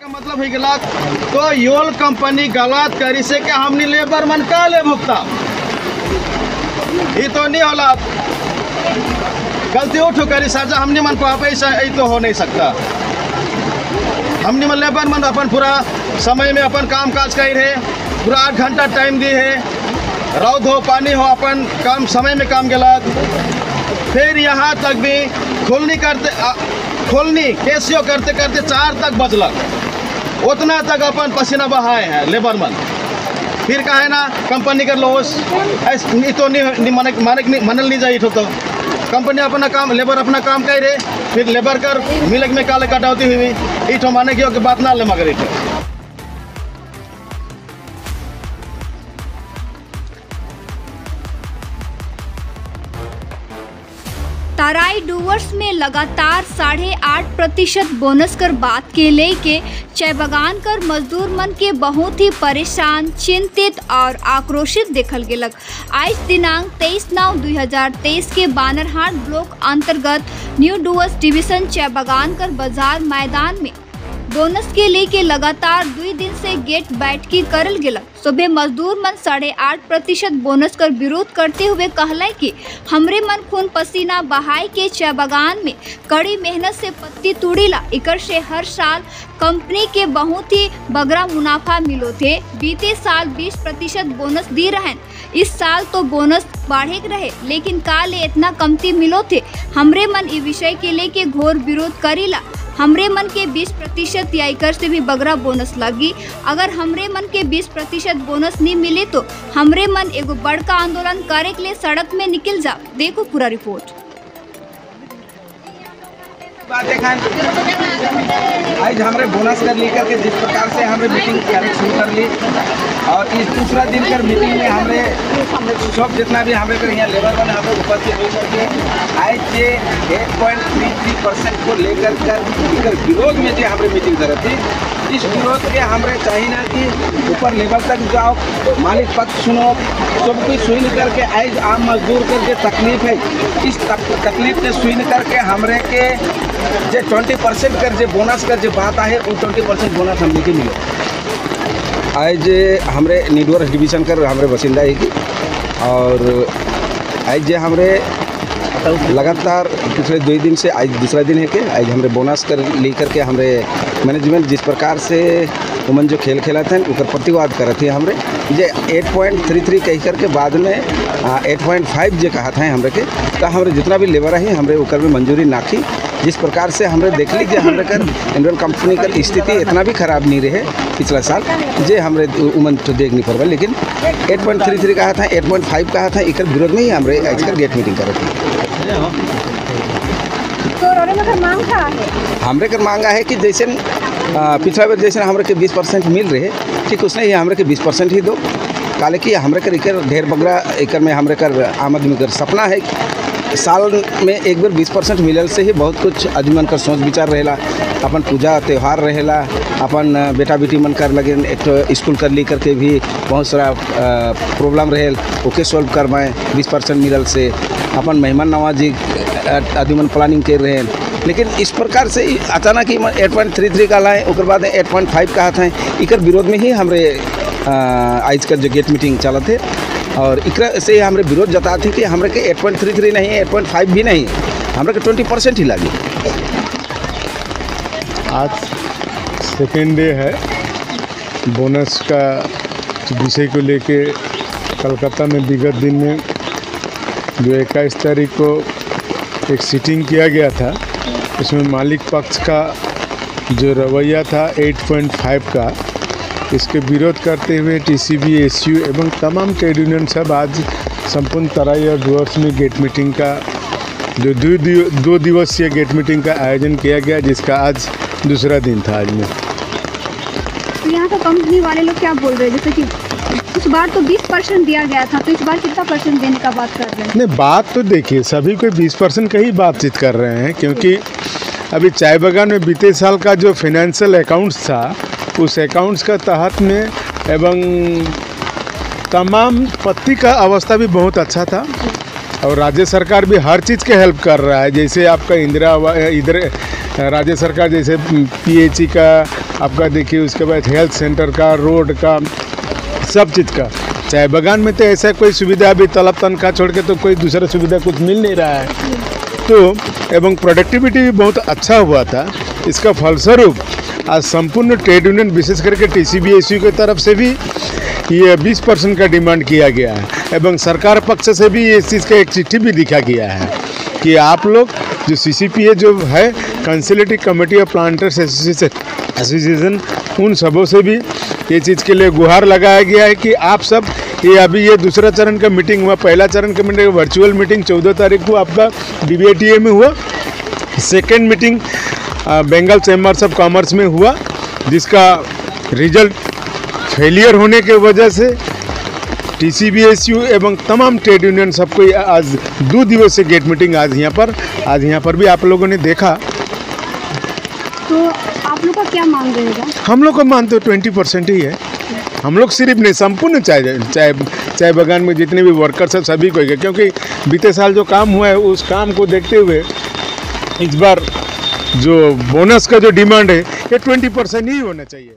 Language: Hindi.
का मतलब है गलत तो योल कंपनी गलत करी से क्या हमने लेबर मन का ले भुगता ये तो नहीं होला गलती उठो करी साजा हमने मन को पैसा ये तो हो नहीं सकता। हमने मन लेबर मन अपन पूरा समय में अपन काम काज कर रहे पूरा 8 घंटा टाइम दी है रौद हो पानी हो अपन काम समय में काम गलत फिर यहाँ तक भी खोलनी कैसियो करते करते 4 तक बजलक उतना तक अपन पसीना बहाए हैं लेबर मन फिर कहे ना कंपनी का लॉस ऐसे तो नहीं मनल नहीं जाए तो कंपनी अपना काम लेबर अपना काम कर रहे फिर लेबर कर मिलक में काले कटौती हुई इठो माने की बात ना ले मगर इठो तराई डूवर्स में लगातार 8.5% बोनस कर बात के लेके चाय बगान कर मजदूर मन के बहुत ही परेशान चिंतित और आक्रोशित देखल गेलक। आज दिनांक 23/9/2023 के बानरहाट ब्लॉक अंतर्गत न्यू डूवर्स डिवीजन चाय बगान कर बाजार मैदान में बोनस के लेके लगातार 2 दिन से गेट बैठकी करल गेलक। सुबह मजदूर मन 8.5% बोनस कर विरोध करते हुए कहला कि हमरे मन खून पसीना बहाई के चाय बगान में कड़ी मेहनत से पत्ती तोड़ीला इकर से हर साल कंपनी के बहुत ही बगरा मुनाफा मिलो थे। बीते साल 20% बोनस दी रहन इस साल तो बोनस बढ़े रहे लेकिन काले इतना कमती मिलो थे। हमरे मन इस विषय के लेके घोर विरोध करीला। हमरे मन के 20% या इकर से भी बगरा बोनस लगी। अगर हमरे मन के 20% बोनस नहीं मिले तो हमरे मन एगो बड़का आंदोलन करे के लिए सड़क में निकल जा। देखो पूरा रिपोर्ट। आज हमरे बोनस कर लेकर के जिस प्रकार से हमरे मीटिंग शुरू कर ली और इस दूसरा दिन कर मीटिंग में हमरे सब जितना भी हमें कर यहाँ लेबर बने हमें उपस्थित होकर के आज ये 8.33% को लेकर कर विरोध में जो हमरे मीटिंग करे थी इस विरोध के हमरे चाहिए ना कि ऊपर लेवल तक जाओ मालिक पक्ष सुनो सब कुछ सुन करके आज आम मजदूर कर जो तकलीफ है इस तकलीफ से सुन करके हमरे के जो 20% कर जो बोनस कर जो बात है उन 20% बोनस हमने के मिले। आज हमरे न्यू डूवर्स डिवीजन कर हमरे बसिंदा है कि और आज जो हमरे लगातार पिछले 2 दिन से आज दूसरा दिन है कि आज हमरे बोनस कर लेकर के हमरे मैनेजमेंट जिस प्रकार से उमन जो खेल खेला थे उकर प्रतिवाद करे थे हमरे जे 8.33 कह कर के बाद में 8.5 जो कहा था हमरे के तो हमरे जितना भी लेबर है हमरे उकर में मंजूरी नाखी जिस प्रकार से हमरे देख ली जे हमरे कर इंडियन कंपनी का स्थिति इतना भी खराब नहीं रहे पिछला साल जे हमरे उमन तो देख नहीं पड़वा लेकिन 8.33 कहा था 8.5 कहा था इकर विरोध में ही हमरे आज कर गेट मीटिंग करे थे। हमरे कर मांगा है कि जैसे पिछला बार जैसे हमरे के 20% मिल रहे ठीक उसने ही हमरे के 20% ही दो काले कि हमरे कर इकर ढेर बगरा इकर में हमरे कर आमदनी कर सपना है साल में एक बार 20% मिलल से ही बहुत कुछ आदमी मन कर सोच विचार रहेला अपन पूजा त्यौहार रहेला अपन बेटा बेटी मन कर लगे एक स्कूल कर ली करके भी बहुत सारा प्रॉब्लम रहे ओके सॉल्व करवाएँ 20% मिलल से अपन मेहमान नवाजी आदमी मन प्लानिंग कर रहे हैं लेकिन इस प्रकार से अचानक ही 8.33 का लाए उसके बाद 8.5 कहा था इकर विरोध में ही हमरे आज का जो गेट मीटिंग चला थे और इकरा से हमरे विरोध जताते कि हमरे के 8.33 नहीं 8.5 भी नहीं हमरे के 20% ही लगी। आज सेकेंड डे है बोनस का विषय को लेके कलकत्ता में विगत दिन में जो 21 तारीख को एक सीटिंग किया गया था इसमें मालिक पक्ष का जो रवैया था 8.5 का इसके विरोध करते हुए टीसीबी एसयू एवं तमाम ट्रेड यूनियन सब आज संपूर्ण तराई और डूवर्स में गेट मीटिंग का जो 2 दिवसीय गेट मीटिंग का आयोजन किया गया जिसका आज दूसरा दिन था। आज में तो यहाँ तो कंपनी वाले लोग क्या बोल रहे हैं जैसे कि इस बार तो 20% दिया गया था तो इस बार कितना % देने का बात कर रहे हैं? नहीं बात तो देखिए सभी कोई 20% का ही बातचीत कर रहे हैं क्योंकि अभी चाय बागान में बीते साल का जो फाइनेंशियल अकाउंट्स था उस अकाउंट्स का तहत में एवं तमाम पत्ती का अवस्था भी बहुत अच्छा था और राज्य सरकार भी हर चीज़ के हेल्प कर रहा है जैसे आपका राज्य सरकार जैसे PHE का आपका देखिए, उसके बाद हेल्थ सेंटर का, रोड का, सब चीज़ का। चाय बागान में तो ऐसा कोई सुविधा अभी तलब तनख्वाह छोड़ के तो कोई दूसरा सुविधा कुछ मिल नहीं रहा है। तो एवं प्रोडक्टिविटी भी बहुत अच्छा हुआ था। इसका फलस्वरूप आज संपूर्ण ट्रेड यूनियन विशेष करके TCBSU की तरफ से भी ये 20% का डिमांड किया गया है एवं सरकार पक्ष से भी इस चीज़ का एक चिट्ठी भी लिखा गया है कि आप लोग जो CCPA जो है, consultative committee of planters association, उन सबों से भी ये चीज़ के लिए गुहार लगाया गया है कि आप सब ये दूसरा चरण का मीटिंग हुआ। पहला चरण का मीटिंग वर्चुअल मीटिंग 14 तारीख को आपका DBATA में हुआ। Second meeting Bengal chambers of commerce में हुआ, जिसका रिजल्ट फेलियर होने के वजह से TCBSU एवं तमाम ट्रेड यूनियन सबको आज 2 दिवसीय गेट मीटिंग आज यहाँ पर भी आप लोगों ने देखा। तो आप लोग का क्या मांग रहेगा? हम लोग का मान तो 20% ही है। हम लोग सिर्फ नहीं, संपूर्ण चाय बागान में जितने भी वर्कर्स हैं सभी को, क्योंकि बीते साल जो काम हुआ है उस काम को देखते हुए इस बार जो बोनस का जो डिमांड है ये 20% ही होना चाहिए।